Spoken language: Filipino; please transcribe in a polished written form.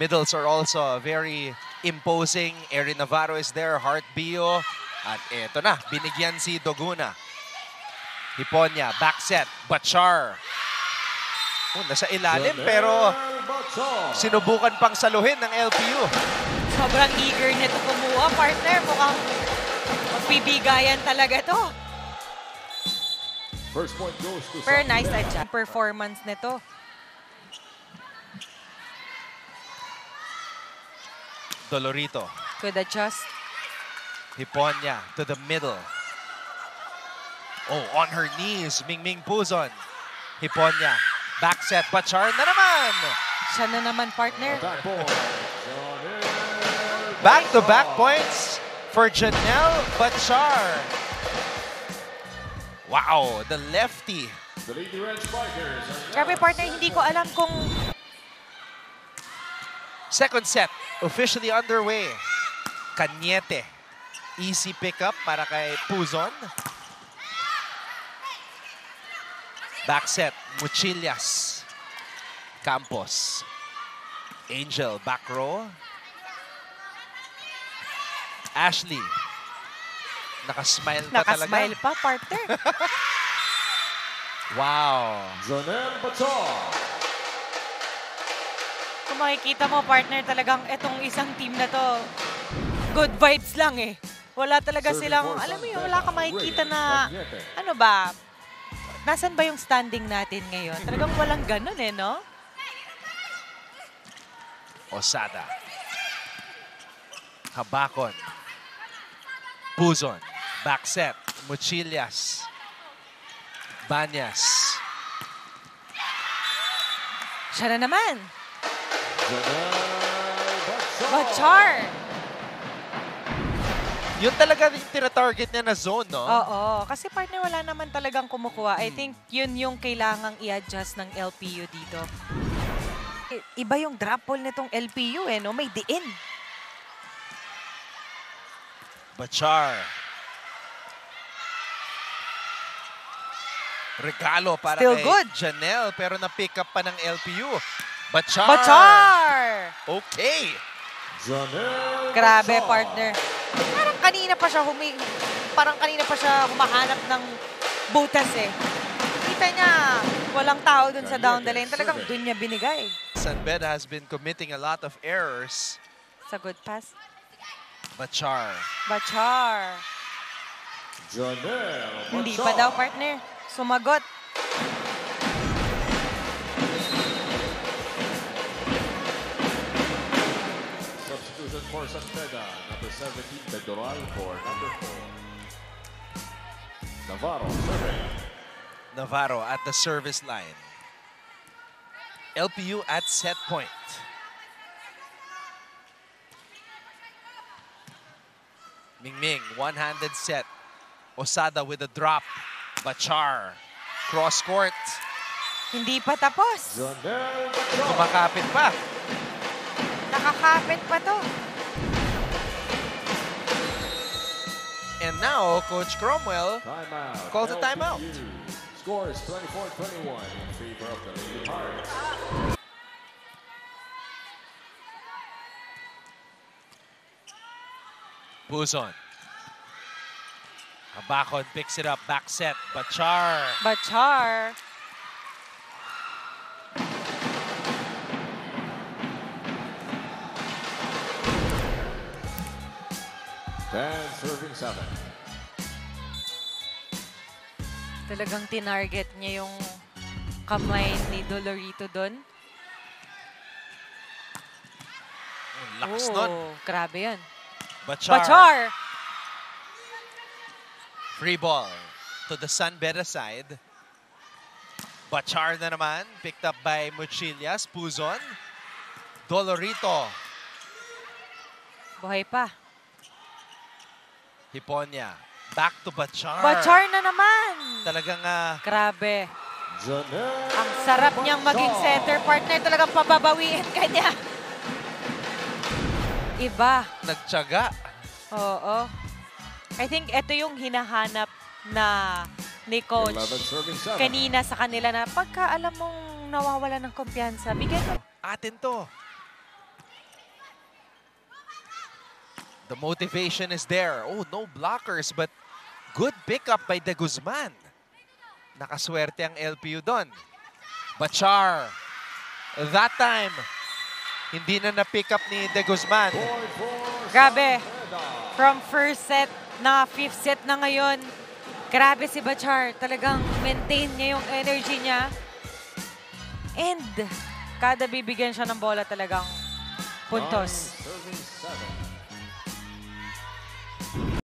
Middles are also very imposing. Erin Navarro is there, Heart Bio. At eto na, binigyan si Doguna. Hiponya, back set, Bachar. Oh, nasa ilalim pero sinubukan pang saluhin ng LPU. Sobrang eager nito kumuha, partner. Mukhang magbibigayan talaga to. First point goes to Pero nice adjust. Performance nito. Dolorito. Good adjust. Hiponya to the middle. Oh, on her knees, Mingming Puzon. Hiponya, back set, Bachar na naman! Siya na naman, partner. Back-to-back points for Janelle Bachar. Wow, the lefty. Grabe, partner, hindi ko alam kung... Second set, officially underway. Cañete. Easy pickup para kay Puzon. Back set, Muchillas. Campos. Angel, back row. Ashley. Nakasmile pa talaga. Nakasmile pa, partner. Wow. Janelle Bachar. Kung makikita mo, partner, talagang itong isang team na to, good vibes lang eh. Wala talaga silang, alam mo yun, wala ka makikita na, ano ba, nasan ba yung standing natin ngayon? Talagang walang ganun eh, no? Osada. Habakon. Puzon. Back set. Muchillas. Banyas. Siya na naman. Bachar. Yun talaga yung tinatarget niya na zone, no? Oo. Kasi partner, wala naman talagang kumukuha. I think yun yung kailangang i-adjust ng LPU dito. Iba yung drop ball nitong LPU eh, no? May diin. Bachar. Regalo para Still kay good. Janelle, pero na-pick up pa ng LPU. Bachar! Bachar! Okay. Grabe, partner. Parang kanina pa siya humahanap ng butas eh. Kita niya, walang tao dun sa down the lane. Talagang dun niya binigay. San Beda has been committing a lot of errors. Sa good pass. Bachar. Bachar. Hindi pa daw, partner. Sumagot. Substitution for San Beda, number 17, Pedoral for number 4. Navarro, serving. Navarro at the service line. LPU at set point. Mingming, one-handed set. Osada with a drop. Bachar, cross court. Hindi pa tapos. Kumakapit pa. Nakakapit pa to. And now, Coach Cromwell calls a timeout. Score is 24-21 in favor of the Lady Pirates. Puzon. Habakon picks it up, back set, Bachar. Bachar. Serving 7. Talagang tinarget niya yung kamay ni Dolorito doon. Lakas nun. Grabe yan. Bachar. Bachar! Free ball to the San Beda side. Bachar na naman, picked up by Muchillas. Puzon. Dolorito. Buhay pa. Hiponya. Back to Bachar. Bachar na naman! Talagang Grabe. Ang sarap niyang maging center partner. Talagang pababawiin ka niya. Iba. nagtiyaga. Oo. I think ito yung hinahanap na ni Coach kanina sa kanila na pagka alam mong nawawala ng kumpiyansa, bigyan mo. Atin to. The motivation is there. Oh, no blockers, but good pickup by De Guzman. Nakaswerte ang LPU doon. Bachar. That time, hindi na na-pick up ni De Guzman. Grabe. From first set na fifth set na ngayon, grabe si Bachar. Talagang maintain niya yung energy niya. And kada bibigyan siya ng bola talagang puntos. Serving 7.